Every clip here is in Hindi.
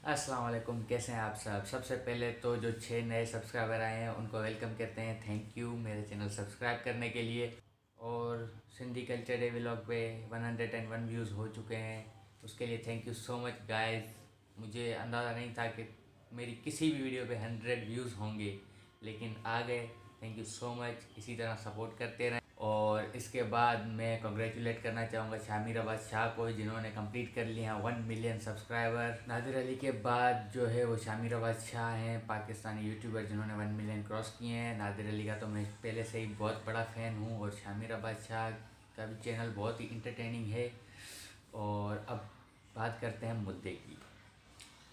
अस्सलाम वालेकुम, कैसे हैं आप सब। सबसे पहले तो जो 6 नए सब्सक्राइबर आए हैं उनको वेलकम करते हैं। थैंक यू मेरे चैनल सब्सक्राइब करने के लिए। और सिंधी कल्चर डे व्लॉग पे 101 व्यूज़ हो चुके हैं, उसके लिए thank you so much guys. मुझे अंदाज़ा नहीं था कि मेरी किसी भी वीडियो पे 100 व्यूज़ होंगे, लेकिन आ गए। थैंक यू सो मच, इसी तरह सपोर्ट करते रहें। और इसके बाद मैं कॉन्ग्रेचुलेट करना चाहूँगा शामिराबाद शाह को, जिन्होंने कंप्लीट कर लिया 1 मिलियन सब्सक्राइबर। नादिर अली के बाद जो है वो शामिराबाद शाह हैं, पाकिस्तानी यूट्यूबर जिन्होंने 1 मिलियन क्रॉस किए हैं। नादिर अली का तो मैं पहले से ही बहुत बड़ा फ़ैन हूँ, और शामिराबाद शाह का भी चैनल बहुत ही इंटरटेनिंग है। और अब बात करते हैं मुद्दे की।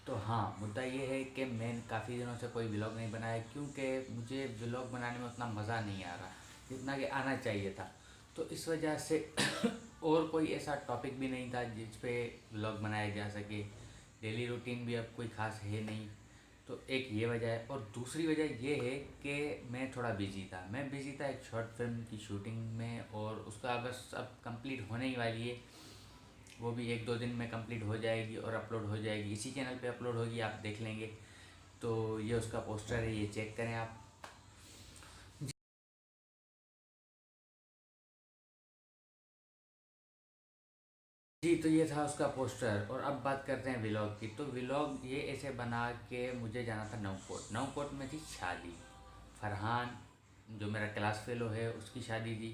तो हाँ, मुद्दा ये है कि मैं काफ़ी दिनों से कोई व्लॉग नहीं बनाया, क्योंकि मुझे व्लॉग बनाने में उतना मज़ा नहीं आ रहा जितना कि आना चाहिए था। तो इस वजह से और कोई ऐसा टॉपिक भी नहीं था जिस पे व्लॉग बनाया जा सके। डेली रूटीन भी अब कोई ख़ास है नहीं। तो एक ये वजह है, और दूसरी वजह ये है कि मैं थोड़ा बिज़ी था। मैं बिज़ी था एक शॉर्ट फिल्म की शूटिंग में, और उसका बस अब कंप्लीट होने ही वाली है। वो भी 1-2 दिन में कंप्लीट हो जाएगी और अपलोड हो जाएगी, इसी चैनल पे अपलोड होगी, आप देख लेंगे। तो ये उसका पोस्टर है, ये चेक करें आप। जी, तो ये था उसका पोस्टर। और अब बात करते हैं व्लॉग की। तो व्लॉग ये ऐसे बना कि मुझे जाना था नौकोट। नौकोट में थी शादी, फरहान जो मेरा क्लास फेलो है उसकी शादी थी,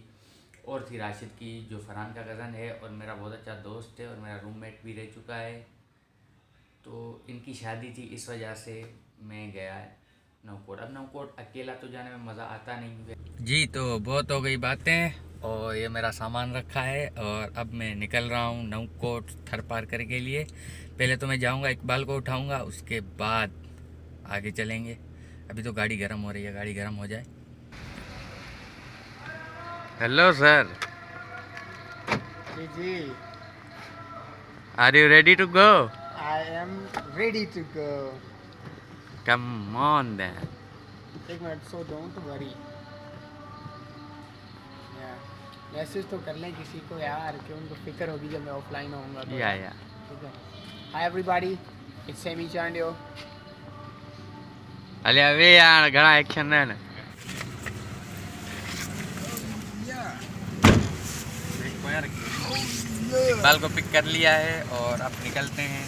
और थी राशिद की जो फरहान का कज़न है और मेरा बहुत अच्छा दोस्त है और मेरा रूममेट भी रह चुका है। तो इनकी शादी थी, इस वजह से मैं गया नौकोट। अब नौकोट अकेला तो जाने में मज़ा आता नहीं है। जी, तो बहुत हो गई बातें, और ये मेरा सामान रखा है, और अब मैं निकल रहा हूँ नौकोट थर पार करने के लिए। पहले तो मैं जाऊँगा इकबाल को उठाऊँगा, उसके बाद आगे चलेंगे। अभी तो गाड़ी गर्म हो रही है, गाड़ी गर्म हो जाए। हेलो सर, जी जी। Are you ready to go? I am ready to go. Come on then. एक minute, so don't worry. Yeah. Message तो कर लें किसी को यार, कि उनको फिक्र होगी जब मैं ऑफलाइन होऊंगा तो या यार। ठीक है। Hi everybody, it's Semi Chandio. अरे अबे यार, घना एक्शन है ना। इकबाल को पिक कर लिया है और अब निकलते हैं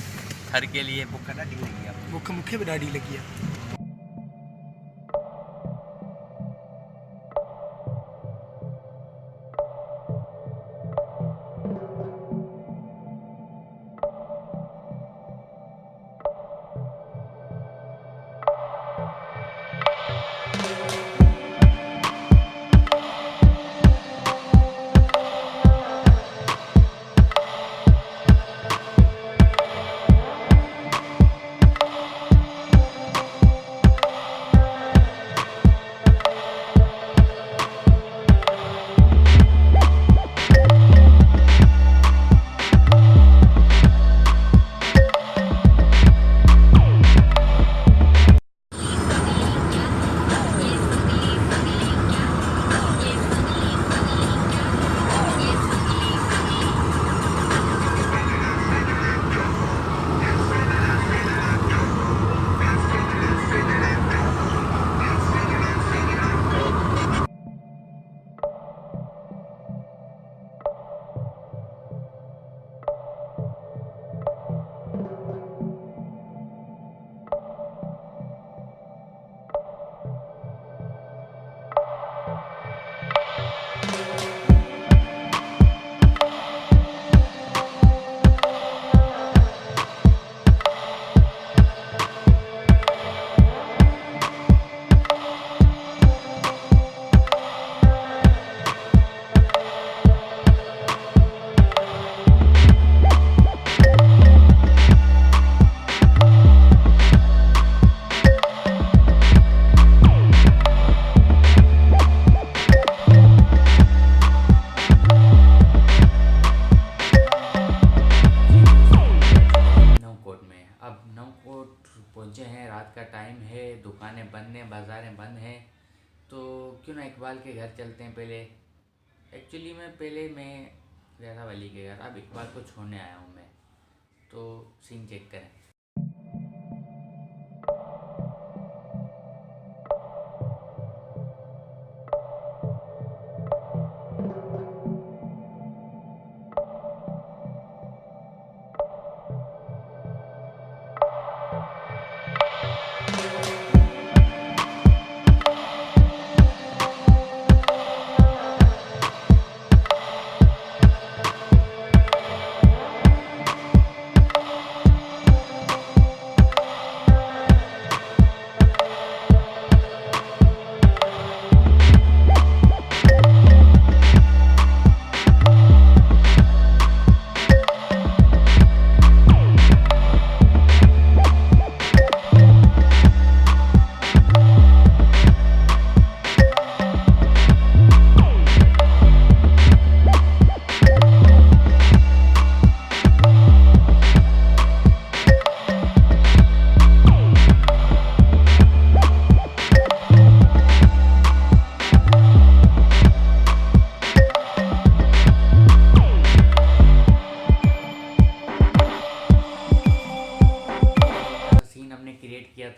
घर के लिए। बुक करना डी लगी है, मुख मुखे भी डाढ़ी लगी है। नौकोट में, अब नौकोट पहुँचे हैं। रात का टाइम है, दुकानें बंद हैं, बाज़ारें बंद हैं। तो क्यों ना इकबाल के घर चलते हैं पहले। एक्चुअली में पहले मैं गया था वली के घर, अब इकबाल को छोड़ने आया हूँ मैं। तो सीन चेक करें।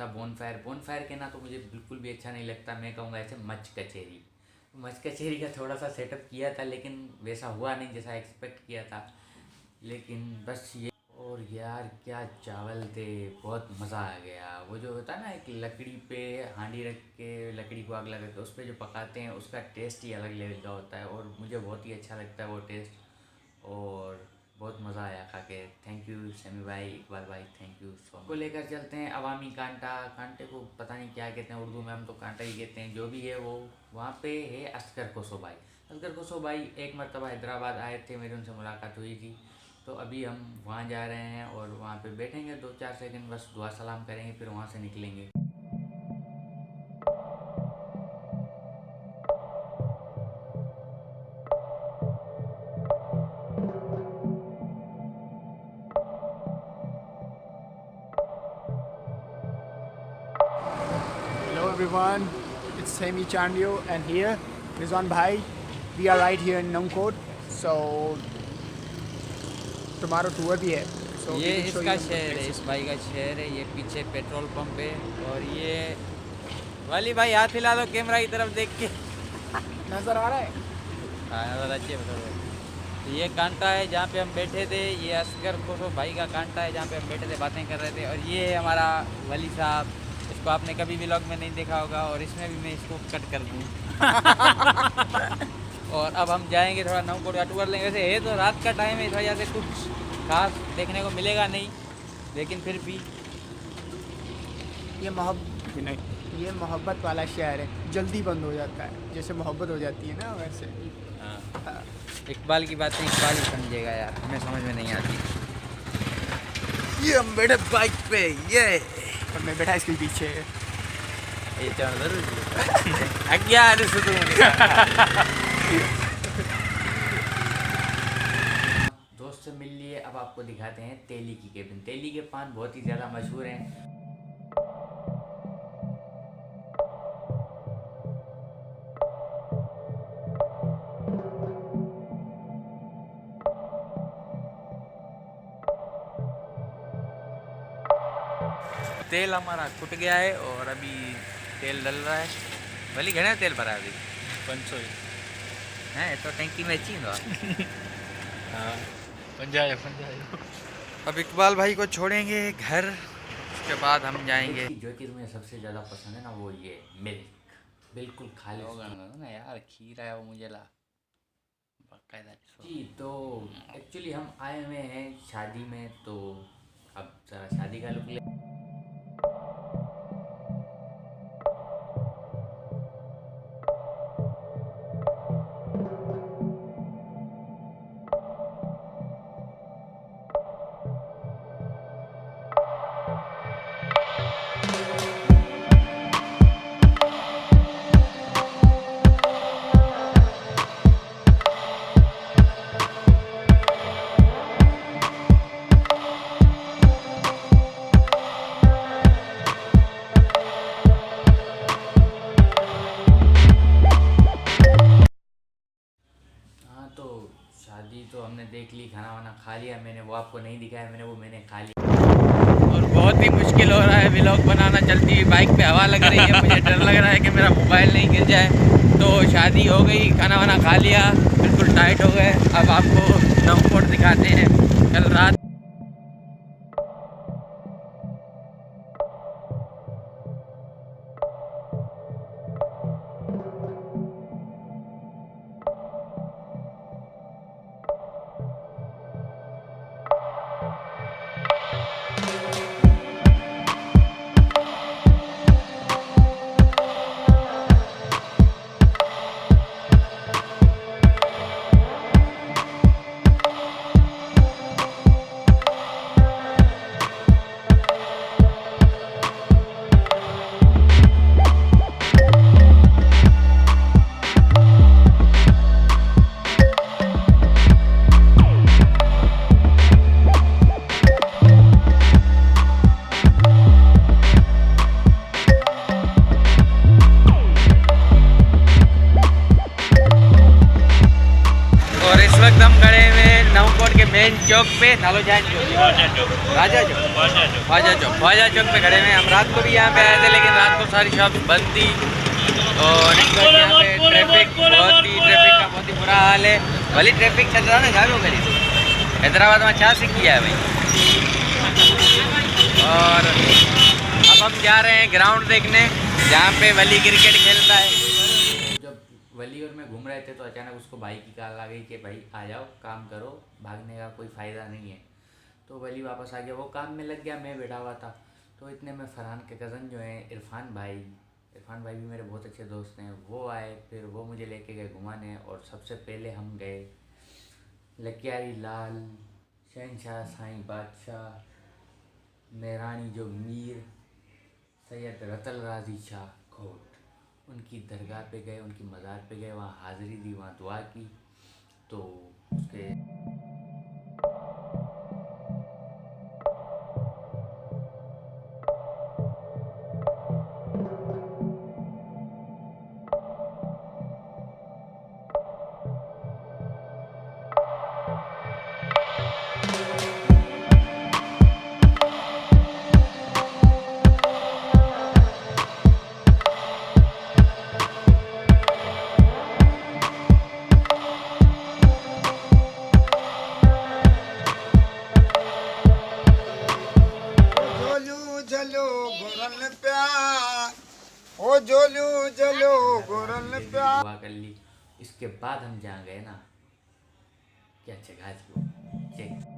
था बोन फायर कहना तो मुझे बिल्कुल भी अच्छा नहीं लगता, मैं कहूँगा ऐसे मच कचेरी। मच कचेरी का थोड़ा सा सेटअप किया था लेकिन वैसा हुआ नहीं जैसा एक्सपेक्ट किया था, लेकिन बस ये। और यार क्या चावल थे, बहुत मज़ा आ गया। वो जो होता है ना एक लकड़ी पे हांडी रख के लकड़ी को आग लगा के उस पर जो पकाते हैं उसका टेस्ट ही अलग लेवल का होता है और मुझे बहुत ही अच्छा लगता है वो टेस्ट, और बहुत मज़ा आया खा के। थैंक यू समी भाई, इकबाल भाई, थैंक यू सो मच। को लेकर चलते हैं अवामी कांटा। कांटे को पता नहीं क्या कहते हैं उर्दू में, हम तो कांटा ही कहते हैं। जो भी है वो वहाँ पे है असगर कोसो भाई। असगर कोसो भाई एक मरतबा हैदराबाद आए थे, मेरी उनसे मुलाकात हुई थी, तो अभी हम वहाँ जा रहे हैं और वहाँ पे बैठेंगे 2-4 सेकंड, बस दुआ सलाम करेंगे, फिर वहाँ से निकलेंगे। Hello everyone, it's Semi Chandio and here Rizwan Bhai. We are right here in Naukot. So tomorrow tour भी है। So ये we will show इसका you some शहर है, places. इस भाई का शहर है। ये पीछे पेट्रोल पंप है और ये वाली भाई हाथ हिला दो कैमरा की तरफ देख के। नजर आ रहा है? हाँ नजर अच्छी है बताओ। तो ये कांटा है जहाँ पे हम बैठे थे, ये असगर खोसो भाई का कांटा है जहाँ पे हम बैठे थे बातें कर रहे थे। और ये है हमारा वली साहब, इसको आपने कभी व्लॉग में नहीं देखा होगा और इसमें भी मैं इसको कट कर दूँ। और अब हम जाएंगे थोड़ा नाउकोट का टूर लेंगे। वैसे है तो रात का टाइम है, इस वजह से कुछ खास देखने को मिलेगा नहीं, लेकिन फिर भी ये मोहब्बत वाला शहर है, जल्दी बंद हो जाता है, जैसे मोहब्बत हो जाती है ना वैसे। हाँ। इकबाल की बातें इकबाल ही समझेगा यार, हमें समझ में नहीं आती। ये हम बैठे बाइक पे, ये और मैं बैठा इसके पीछे। ये जरूर अज्ञान दोस्त से मिल लिए, अब आपको दिखाते हैं तेली की केबिन। तेली के पान बहुत ही ज़्यादा मशहूर हैं। तेल हमारा फुट गया है और अभी तेल डल रहा है। भली घने तेल भरा है अभी 500 है तो टंकी में चीन हाँ पंजाब। अब इकबाल भाई को छोड़ेंगे घर, उसके बाद हम जाएंगे। जो चीज़ मुझे सबसे ज़्यादा पसंद है ना वो ये मिल्क, बिल्कुल खाली ना यार, खीरा है वो मुझे ला बाकायदा। जी। तो एक्चुअली हम आए हुए हैं शादी में, तो अब ज़रा शादी का लुक ले। शादी तो हमने देख ली, खाना वाना खा लिया मैंने, वो आपको नहीं दिखाया मैंने खा लिया। और बहुत ही मुश्किल हो रहा है व्लॉग बनाना, चलती हुई बाइक पे हवा लग रही है, मुझे डर लग रहा है कि मेरा मोबाइल नहीं गिर जाए। तो शादी हो गई, खाना वाना खा लिया, बिल्कुल टाइट हो गए। अब आपको नाउकोट दिखाते हैं। कल रात चौक पे नालो जान चौक, राजा चौक, ख्वाजा चौक पे खड़े हुए हैं। हम रात को भी यहाँ पे आए थे, लेकिन रात को सारी शॉप बंद थी और इस वक्त यहाँ पे ट्रैफिक का बहुत ही बुरा हाल है। भले ट्रैफिक चल रहा है ना, जागो करी हैदराबाद में अच्छा से किया है भाई। और अब हम जा रहे हैं ग्राउंड देखने, जहाँ पे वली क्रिकेट खेलता है। जब वली और मैं घूम रहे थे तो अचानक उसको भाई की कॉल आ गई कि भाई आ जाओ, काम करो, भागने का कोई फ़ायदा नहीं है। तो वली वापस आ गया, वो काम में लग गया, मैं बैठा हुआ था। तो इतने में फरहान के कज़न जो हैं इरफान भाई भी मेरे बहुत अच्छे दोस्त हैं, वो आए। फिर वो मुझे लेके गए घुमाने और सबसे पहले हम गए लकियारी लाल, शहनशाह साईं बादशाह, मेरानी जो मीर सैयद रतल राजी शाह खोट, उनकी दरगाह पे गए, उनकी मज़ार पे गए, वहाँ हाज़िरी दी, वहाँ दुआ की। तो उसके दुआ कर ली। इसके बाद हम जहाँ गए ना, क्या जगह थी वो, चेक।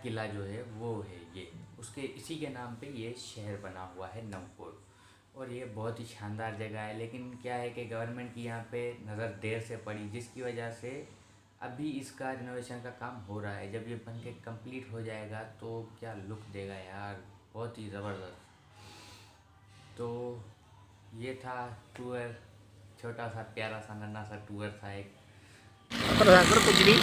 किला जो है वो है ये, उसके इसी के नाम पे ये शहर बना हुआ है नवकोट। और ये बहुत ही शानदार जगह है, लेकिन क्या है कि गवर्नमेंट की यहाँ पे नज़र देर से पड़ी, जिसकी वजह से अभी इसका रिनोवेशन का काम हो रहा है। जब ये बन के कम्प्लीट हो जाएगा तो क्या लुक देगा यार, बहुत ही ज़बरदस्त। तो ये था टूर, छोटा सा प्यारा सा नन्हा सा टूर था एक। कुछ भी